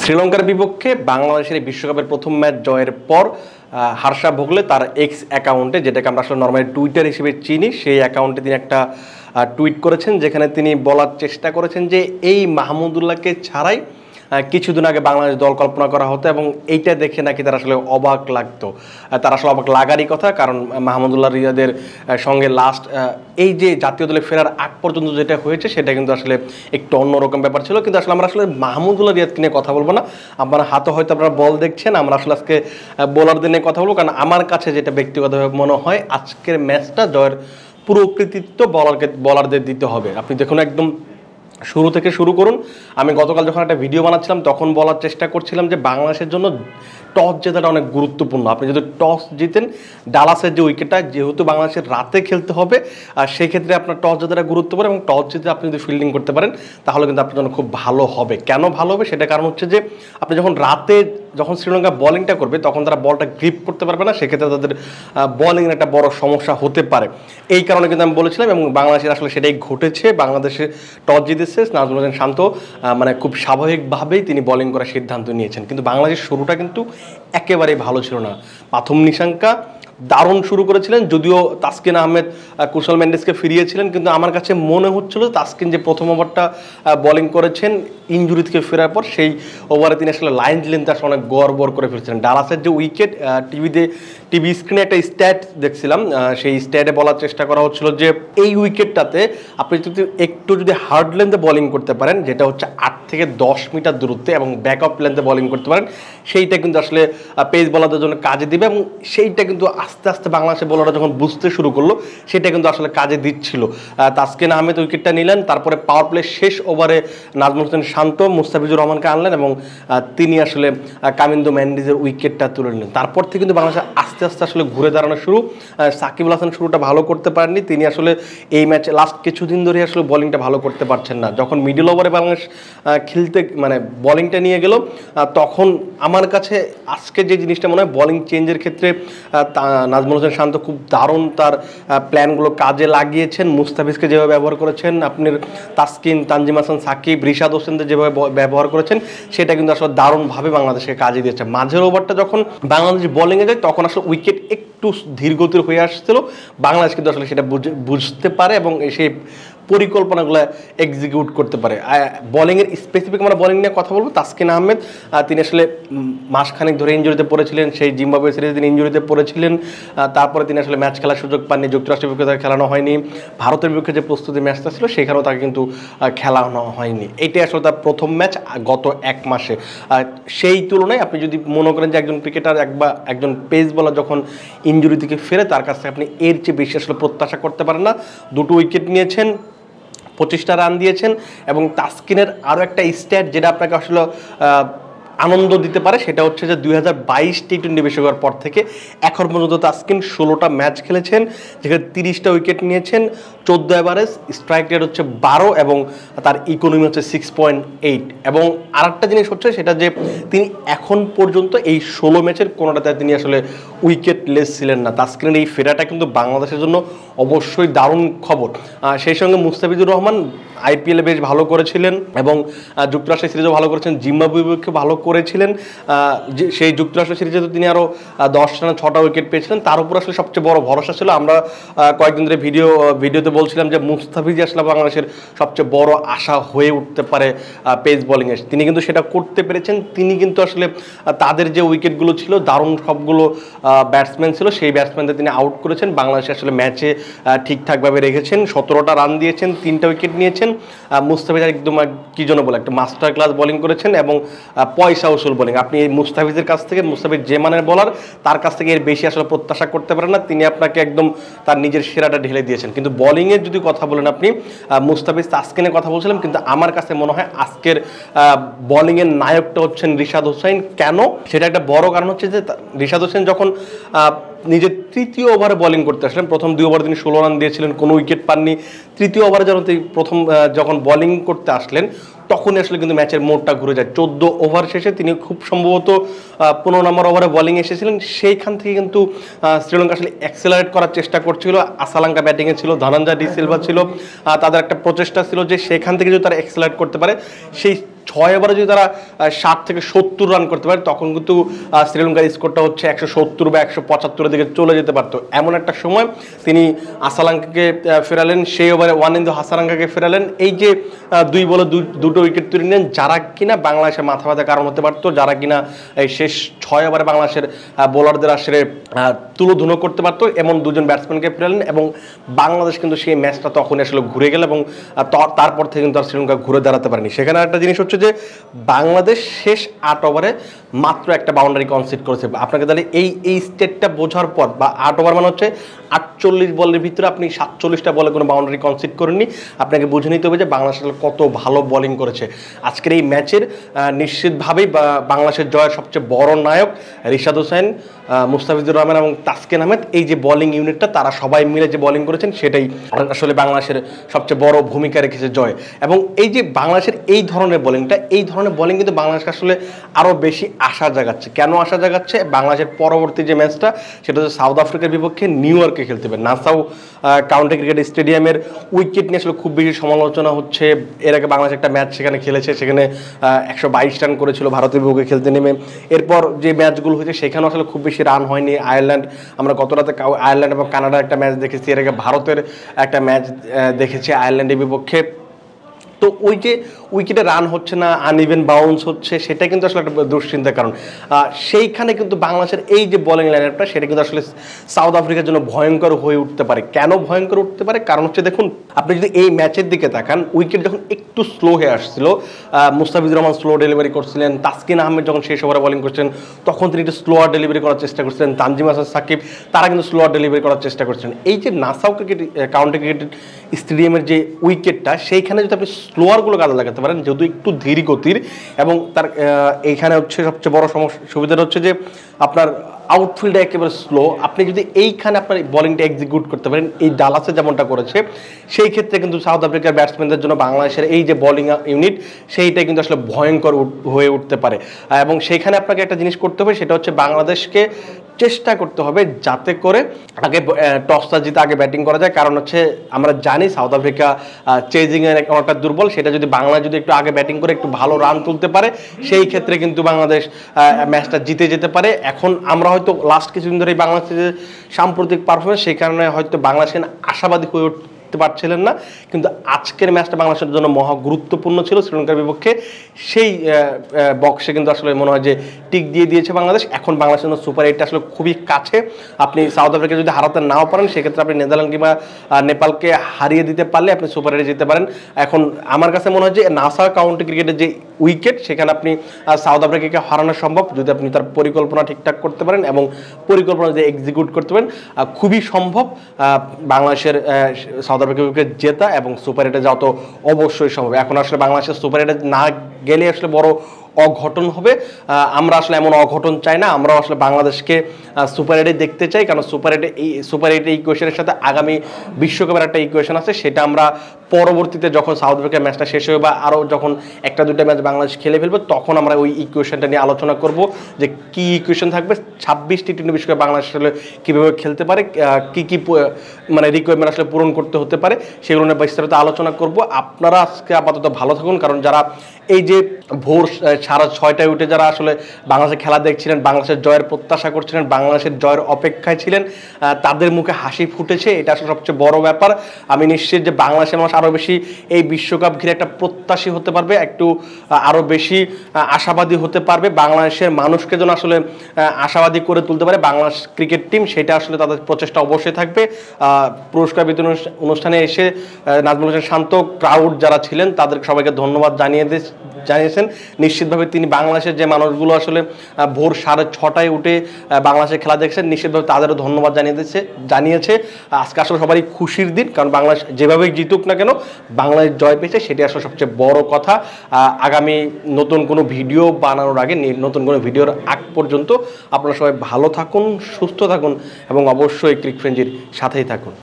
শ্রীলঙ্কার বিপক্ষে বাংলাদেশের বিশ্বকাপের প্রথম ম্যাচ জয়ের পর হার্ষা ভোগলে তার এক্স অ্যাকাউন্টে, যেটাকে আমরা আসলে নর্মালি টুইটার হিসেবে চিনি, সেই অ্যাকাউন্টে তিনি একটা টুইট করেছেন, যেখানে তিনি বলার চেষ্টা করেছেন যে এই মাহমুদুল্লাহকে ছাড়াই কিছুদিন আগে বাংলাদেশ দল কল্পনা করা হতো এবং এইটা দেখে নাকি তারা আসলে অবাক লাগতো। তারা আসলে অবাক লাগারই কথা, কারণ মাহমুদুল্লাহ রিয়াদের সঙ্গে লাস্ট এই যে জাতীয় দলে ফেরার আগ পর্যন্ত যেটা হয়েছে সেটা কিন্তু আসলে একটু অন্যরকম ব্যাপার ছিল। কিন্তু আসলে আমরা আসলে মাহমুদুল্লাহ রিয়াদকে নিয়ে কথা বলবো না, আপনার হাতে হয়তো আপনারা বল দেখছেন, আমরা আসলে আজকে বোলারদের নিয়ে কথা বলবো, কারণ আমার কাছে যেটা ব্যক্তিগতভাবে মনে হয় আজকের ম্যাচটা জয়ের পুরো কৃতিত্ব বলারদের দিতে হবে। আপনি দেখুন একদম শুরু থেকে শুরু করুন। আমি গতকাল যখন একটা ভিডিও বানাচ্ছিলাম তখন বলার চেষ্টা করছিলাম যে বাংলাদেশের জন্য টস জেতাটা অনেক গুরুত্বপূর্ণ। আপনি যদি টস জিতেন, ডালাসের যে উইকেটটা যেহেতু বাংলাদেশের রাতে খেলতে হবে, আর সেই ক্ষেত্রে আপনার টস জেতাটা গুরুত্বপূর্ণ, এবং টস জিতে আপনি যদি ফিল্ডিং করতে পারেন তাহলে কিন্তু আপনার জন্য খুব ভালো হবে। কেন ভালো হবে সেটা কারণ হচ্ছে যে আপনি যখন রাতে যখন শ্রীলঙ্কা বলিংটা করবে তখন তারা বলটা গ্রিপ করতে পারবে না, সেক্ষেত্রে তাদের বলিংয়ের একটা বড় সমস্যা হতে পারে। এই কারণে কিন্তু আমি বলেছিলাম, এবং বাংলাদেশের আসলে সেটাই ঘটেছে। বাংলাদেশে টস জিতেছে, নাজমুল হোসেন শান্ত মানে খুব স্বাভাবিকভাবেই তিনি বোলিং করার সিদ্ধান্ত নিয়েছেন। কিন্তু বাংলাদেশের শুরুটা কিন্তু একেবারেই ভালো ছিল না। প্রথম নিশাঙ্কা দারুণ শুরু করেছিলেন, যদিও তাসকিন আহমেদ কুশল মেন্ডেসকে ফিরিয়েছিলেন, কিন্তু আমার কাছে মনে হচ্ছিল তাসকিন যে প্রথম ওভারটা বোলিং করেছেন ইনজুরি থেকে ফেরার পর, সেই ওভারে তিনি আসলে লাইন লেন্থে আসলে অনেক গড়বড় করে ফেলছিলেন। ডালাসের যে উইকেট, টিভি স্ক্রিনে একটা স্ট্যাট দেখছিলাম, সেই স্ট্যাটে বলার চেষ্টা করা হচ্ছিল যে এই উইকেটটাতে আপনি যদি হার্ড লেন্থে বোলিং করতে পারেন, যেটা হচ্ছে 8 থেকে 10 মিটার দূরত্বে, এবং ব্যাক অফ লেন্থে বোলিং করতে পারেন, সেইটা কিন্তু আসলে পেস বোলারদের জন্য কাজে দিবে। এবং সেইটা কিন্তু আস্তে আস্তে বাংলাদেশের বোলাররা যখন বুঝতে শুরু করলো সেটা কিন্তু আসলে কাজে দিচ্ছিল। তাসকিন আহমেদ উইকেটটা নিলেন, তারপরে পাওয়ার প্লে শেষ ওভারে নাজমুল হোসেন শান্ত মুস্তাফিজুর রহমানকে আনলেন এবং তিনি আসলে কামিন্দো ম্যান্ডিজের উইকেটটা তুলে নিলেন। তারপর থেকে কিন্তু বাংলাদেশ আস্তে আস্তে আসলে ঘুরে দাঁড়ানো শুরু। সাকিব আল হাসান শুরুটা ভালো করতে পারেননি, তিনি আসলে এই ম্যাচে লাস্ট কিছুদিন ধরে আসলে বোলিংটা ভালো করতে পারছেন না। যখন মিডল ওভারে বাংলাদেশ খেলতে মানে বোলিংটা নিয়ে গেল, তখন আমার কাছে আজকে যে জিনিসটা মনে হয় বোলিং চেঞ্জের ক্ষেত্রে নাজমুল হোসেন শান্ত খুব দারুণ তার প্ল্যানগুলো কাজে লাগিয়েছেন। মুস্তাফিজকে যেভাবে ব্যবহার করেছেন, আপনার তাসকিন, তানজিম হাসান, সাকিব, রিশাদ হোসেনদের যেভাবে ব্যবহার করেছেন, সেটা কিন্তু আসলে দারুণভাবে বাংলাদেশকে কাজে দিয়েছে। মাঝের ওভারটা যখন বাংলাদেশ বোলিংয়ে যায় তখন আসলে উইকেট একটু ধীরগতির হয়ে আসছিল, বাংলাদেশ কিন্তু আসলে সেটা বুঝতে পারে এবং সেই পরিকল্পনাগুলো এক্সিকিউট করতে পারে। বোলিংয়ের স্পেসিফিক আমরা বোলিং নিয়ে কথা বলবো। তাসকিন আহমেদ তিনি আসলে মাসখানেক ধরে ইনজুরিতে পড়েছিলেন, সেই জিম্বাবুয়ে সিরিজে তিনি ইনজুরিতে পড়েছিলেন, তারপরে তিনি আসলে ম্যাচ খেলার সুযোগ পাননি। যুক্তরাষ্ট্রের বিপক্ষে তাকে খেলানো হয়নি, ভারতের বিপক্ষে যে প্রস্তুতি ম্যাচটা ছিল সেখানেও তাকে কিন্তু খেলানো হয়নি। এইটাই আসলে তার প্রথম ম্যাচ গত 1 মাসে। সেই তুলনায় আপনি যদি মনে করেন যে একজন ক্রিকেটার একজন পেস বলার যখন ইনজুরি থেকে ফেরে তার কাছ থেকে আপনি এর চেয়ে বেশি আসলে প্রত্যাশা করতে পারেন না। 2টো উইকেট নিয়েছেন, 25টা রান দিয়েছেন, এবং তাসকিনের আরও একটা স্ট্যাট যেটা আপনাকে আসলে আনন্দ দিতে পারে, সেটা হচ্ছে যে 2022 টি-20 বিশ্বকাপের পর থেকে এখন পর্যন্ত তাসকিন 16টা ম্যাচ খেলেছেন, যেখানে 30টা উইকেট নিয়েছেন, 14 এভারেজ, স্ট্রাইক রেট হচ্ছে 12, এবং তার ইকোনমি হচ্ছে 6.8। এবং আরেকটা জিনিস হচ্ছে সেটা যে তিনি এখন পর্যন্ত এই 16 ম্যাচের কোনোটাতে তিনি আসলে উইকেট লেস ছিলেন না। তাসকিনের এই ফেরাটা কিন্তু বাংলাদেশের জন্য অবশ্যই দারুণ খবর। সেই সঙ্গে মুস্তাফিজুর রহমান আইপিএলে বেশ ভালো করেছিলেন এবং যুক্তরাষ্ট্রের সিরিজও ভালো করেছেন, জিম্বাবুয়ের বিপক্ষে ভালো করেছিলেন। সেই যুক্তরাষ্ট্র সিরিজে তো তিনি আরও 10 রানে 6টা উইকেট পেয়েছিলেন। তার উপর আসলে সবচেয়ে বড় ভরসা ছিল, আমরা কয়েকদিন ধরে ভিডিওতে বলছিলাম যে মুস্তাফিজ আসলে বাংলাদেশের সবচেয়ে বড় আশা হয়ে উঠতে পারে পেস বোলিংয়ে। তিনি কিন্তু সেটা করতে পেরেছেন। তিনি কিন্তু আসলে তাদের যে উইকেটগুলো ছিল দারুণ সবগুলো ব্যাটসম্যান ছিল, সেই ব্যাটসম্যানদের তিনি আউট করেছেন। বাংলাদেশে আসলে ম্যাচে ঠিকঠাকভাবে রেখেছেন, 17টা রান দিয়েছেন, 3টা উইকেট নিয়েছেন। মুস্তাফিজ একদম কি জন্য বলে একটা মাস্টার ক্লাস বোলিং করেছেন এবং পয়সা উসুল বোলিং। আপনি এই মুস্তাফিজের কাছ থেকে, মুস্তাফিজ যে মানের বোলার, তার কাছ থেকে এর বেশি আসলে প্রত্যাশা করতে পারেন না। তিনি আপনাকে একদম তার নিজের সেরাটা ঢেলে দিয়েছেন। কিন্তু বোলিংয়ের যদি কথা বলেন আপনি, মুস্তাফিজ তাসকিনের কথা বলছিলাম, কিন্তু আমার কাছে মনে হয় আজকের বোলিংয়ের নায়কটা হচ্ছেন রিশাদ হোসেন। কেন? সেটা একটা বড় কারণ হচ্ছে যে রিশাদ হোসেন যখন নিজের 3য় ওভারে বোলিং করতে আসলেন, প্রথম 2 ওভারে তিনি 16 রান দিয়েছিলেন, কোনো উইকেট পাননি। 3য় ওভারে যখন প্রথম বোলিং করতে আসলেন তখনই আসলে কিন্তু ম্যাচের মোড়টা ঘুরে যায়। 14 ওভার শেষে তিনি খুব সম্ভবত 15 নম্বর ওভারে বোলিং এসেছিলেন, সেইখান থেকে কিন্তু শ্রীলঙ্কা আসলে অ্যাক্সেলারেট করার চেষ্টা করছিল। আসালাঙ্কা ব্যাটিংয়ে ছিল, ধনঞ্জয় ডি সিলভা ছিল, তাদের একটা প্রচেষ্টা ছিল যে সেখান থেকে যদি তারা অ্যাক্সেলারেট করতে পারে, সেই 6 ওভারে যদি তারা 60 থেকে 70 রান করতে পারে, তখন কিন্তু শ্রীলঙ্কার স্কোরটা হচ্ছে 170 বা 175-এর দিকে চলে যেতে পারতো। এমন একটা সময় তিনি আসালাঙ্কাকে ফেরালেন, সেই ওভারে ওয়ানিন্দু হাসালাঙ্কাকে ফেরালেন। এই যে 2 বলে 2টো উইকেট তুলে নিলেন, যারা কিনা বাংলাদেশের মাথা ব্যথার কারণ হতে পারতো, যারা কিনা এই শেষ 6 ওভারে বাংলাদেশের বোলারদের আসলে তুলোধুনো করতে পারতো, এমন 2জন ব্যাটসম্যানকে ফেরালেন এবং বাংলাদেশ কিন্তু সেই ম্যাচটা তখন আসলে ঘুরে গেল এবং তারপর থেকে কিন্তু আর শ্রীলঙ্কা ঘুরে দাঁড়াতে পারেনি। সেখানে একটা জিনিস হচ্ছে যে বাংলাদেশ শেষ 8 ওভারে মাত্র একটা বাউন্ডারি কনসিড করেছে। আপনাকে তাহলে এই স্টেটটা বোঝার পর, বা 8 ওভার মানে হচ্ছে 48 বলের ভিতরে আপনি 47টা বলে কোনো বাউন্ডারি কনসিড করেননি, আপনাকে বুঝে নিতে হবে যে বাংলাদেশ কত ভালো বোলিং করেছে। আজকের এই ম্যাচের নিশ্চিতভাবেই বাংলাদেশের জয়ের সবচেয়ে বড় নায়ক রিশাদ হোসেন, মুস্তাফিজুর রহমান এবং তাসকিন আহমেদ। এই যে বোলিং ইউনিটটা তারা সবাই মিলে যে বোলিং করেছেন, সেটাই আসলে বাংলাদেশের সবচেয়ে বড় ভূমিকা রেখেছে জয়। এবং এই যে বাংলাদেশের এই ধরনের বোলিংটা, এই ধরনের বোলিং কিন্তু বাংলাদেশকে আসলে আরও বেশি আশা জাগাচ্ছে। কেন আশা জাগাচ্ছে? বাংলাদেশের পরবর্তী যে ম্যাচটা, সেটা হচ্ছে সাউথ আফ্রিকার বিপক্ষে নিউ ইয়র্কে খেলতে হবে। নাসাউ কাউন্টি ক্রিকেট স্টেডিয়ামের উইকেট নিয়ে আসলে খুব বেশি সমালোচনা হচ্ছে। এর আগে বাংলাদেশ একটা ম্যাচ সেখানে খেলেছে, সেখানে 122 রান করেছিল ভারতের বিপক্ষে খেলতে নেমে। এরপর যে ম্যাচগুলো হয়েছে সেখানেও আসলে খুব বেশি রান হয়নি। আয়ারল্যান্ড, আমরা গত রাতে আয়ারল্যান্ড এবং কানাডার একটা ম্যাচ দেখেছি, এর আগে ভারতের একটা ম্যাচ দেখেছি আয়ারল্যান্ডের বিপক্ষে। তো ওই যে উইকেটে রান হচ্ছে না, আনইভেন বাউন্স হচ্ছে, সেটা কিন্তু আসলে একটা দুশ্চিন্তার কারণ। সেইখানে কিন্তু বাংলাদেশের এই যে বোলিং লাইনআপটা, সেটা কিন্তু আসলে সাউথ আফ্রিকার জন্য ভয়ঙ্কর হয়ে উঠতে পারে। কেন ভয়ঙ্কর উঠতে পারে? কারণ হচ্ছে দেখুন, আপনি যদি এই ম্যাচের দিকে তাকান, উইকেট যখন একটু স্লো হয়ে আসছিল, মুস্তাফিজুর রহমান স্লো ডেলিভারি করছিলেন, তাসকিন আহমেদ যখন শেষ ওভারে বোলিং করছেন তখন তিনি একটু স্লোয়ার ডেলিভারি করার চেষ্টা করছিলেন, তানজিম হাসান সাকিব তারা কিন্তু স্লোয়ার ডেলিভারি করার চেষ্টা করছেন। এই যে নাসাউ ক্রিকেট কাউন্টি ক্রিকেট স্টেডিয়ামের যে উইকেটটা, সেইখানে যদি আপনি স্লোয়ারগুলো কাজে লাগাতে পারেন, যেহেতু একটু ধীর গতির, এবং তার এইখানে হচ্ছে সবচেয়ে বড় সুবিধাটা হচ্ছে যে আপনার আউটফিল্ডে একেবারে স্লো, আপনি যদি এইখানে আপনার বোলিংটা এক্সিকিউট করতে পারেন, এই ডালাসে যেমনটা করেছে, সেই ক্ষেত্রে কিন্তু সাউথ আফ্রিকার ব্যাটসম্যানদের জন্য বাংলাদেশের এই যে বোলিং ইউনিট, সেইটা কিন্তু আসলে ভয়ঙ্কর হয়ে উঠতে পারে। এবং সেইখানে আপনাকে একটা জিনিস করতে হবে, সেটা হচ্ছে বাংলাদেশকে চেষ্টা করতে হবে যাতে করে আগে টসটা জিতে আগে ব্যাটিং করা যায়। কারণ হচ্ছে আমরা জানি সাউথ আফ্রিকা চেজিংয়ের অনেকটা দুর্বল, সেটা যদি বাংলা যদি একটু আগে ব্যাটিং করে একটু ভালো রান তুলতে পারে, সেই ক্ষেত্রে কিন্তু বাংলাদেশ ম্যাচটা জিতে যেতে পারে। এখন আমরা হয়তো লাস্ট কিছুদিন ধরে বাংলাদেশের সাম্প্রতিক পারফরমেন্স, সেই কারণে হয়তো বাংলাদেশ আশাবাদী হয়ে উঠতে পারছিলেন না, কিন্তু আজকের ম্যাচটা বাংলাদেশের জন্য মহা গুরুত্বপূর্ণ ছিল শ্রীলঙ্কার বিপক্ষে। সেই বক্সে কিন্তু আসলে মনে হয় যে টিক দিয়ে দিয়েছে বাংলাদেশ। এখন বাংলাদেশের জন্য সুপার 8 আসলে খুবই কাছে। আপনি সাউথ আফ্রিকা যদি হারাতে নাও পারেন, সেক্ষেত্রে আপনি নেদারল্যান্ড কিংবা নেপালকে হারিয়ে দিতে পারলে আপনি সুপার 8-এ যেতে পারেন। এখন আমার কাছে মনে হয় যে নাসা কাউন্টি ক্রিকেটের যে উইকেট, সেখানে আপনি সাউথ আফ্রিকাকে হারানো সম্ভব যদি আপনি তার পরিকল্পনা ঠিকঠাক করতে পারেন এবং পরিকল্পনা যদি এক্সিকিউট করতে পারেন, খুবই সম্ভব বাংলাদেশের সাউথ আফ্রিকাকে জেতা এবং সুপার 8-এ যাওয়া তো অবশ্যই সম্ভব। এখন আসলে বাংলাদেশের সুপার 8-এ না গেলে আসলে বড় অঘটন হবে। আমরা আসলে এমন অঘটন চাই না, আমরা আসলে বাংলাদেশকে সুপার 8-এ দেখতে চাই। কারণ সুপার 8 ইকুয়েশনের সাথে আগামী বিশ্বকাপের একটা ইকুয়েশন আছে, সেটা আমরা পরবর্তীতে যখন সাউথ আফ্রিকার ম্যাচটা শেষ হবে বা আরও যখন একটা দুটো ম্যাচ বাংলাদেশ খেলে ফেলবে, তখন আমরা ওই ইকুয়েশনটা নিয়ে আলোচনা করব যে কী ইকুয়েশন থাকবে, 26 টি20 বিশ্বকাপে বাংলাদেশ আসলে কীভাবে খেলতে পারে, কী কী মানে রিকোয়ারমেন্ট আসলে পূরণ করতে হতে পারে, সেগুলো নিয়ে বিস্তারিত আলোচনা করব। আপনারা আজকে আপাতত ভালো থাকুন, কারণ যারা এই যে ভোর 6:30 উঠে যারা আসলে বাংলাদেশের খেলা দেখছিলেন, বাংলাদেশের জয়ের প্রত্যাশা করছিলেন, বাংলাদেশের জয়ের অপেক্ষায় ছিলেন, তাদের মুখে হাসি ফুটেছে, এটা আসলে সবচেয়ে বড় ব্যাপার। আমি নিশ্চিত যে বাংলাদেশের মানুষ আরও বেশি এই বিশ্বকাপ ঘিরে একটা প্রত্যাশী হতে পারবে, একটু আরও বেশি আশাবাদী হতে পারবে। বাংলাদেশের মানুষকে যেন আসলে আশাবাদী করে তুলতে পারে বাংলাদেশ ক্রিকেট টিম, সেটা আসলে তাদের প্রচেষ্টা অবশ্যই থাকবে। পুরস্কার বিতরণ অনুষ্ঠানে এসে নাজমুল হোসেন শান্ত, ক্রাউড যারা ছিলেন, তাদের সবাইকে ধন্যবাদ জানিয়েছেন। নিশ্চিতভাবে তিনি বাংলাদেশের যে মানুষগুলো আসলে ভোর 6:30 উঠে বাংলাদেশের খেলা দেখছেন, নিশ্চিতভাবে তাদেরও ধন্যবাদ জানিয়েছে। আজকে আসলে সবারই খুশির দিন, কারণ বাংলাদেশ যেভাবেই জিতুক না কেন, বাংলাদেশ জয় পেয়েছে, সেটি আসলে সবচেয়ে বড় কথা। আগামী নতুন কোনো ভিডিও বানানোর আগে, নতুন কোনো ভিডিওর আগ পর্যন্ত আপনারা সবাই ভালো থাকুন, সুস্থ থাকুন এবং অবশ্যই ক্রিক ফ্রেঞ্জির সাথেই থাকুন।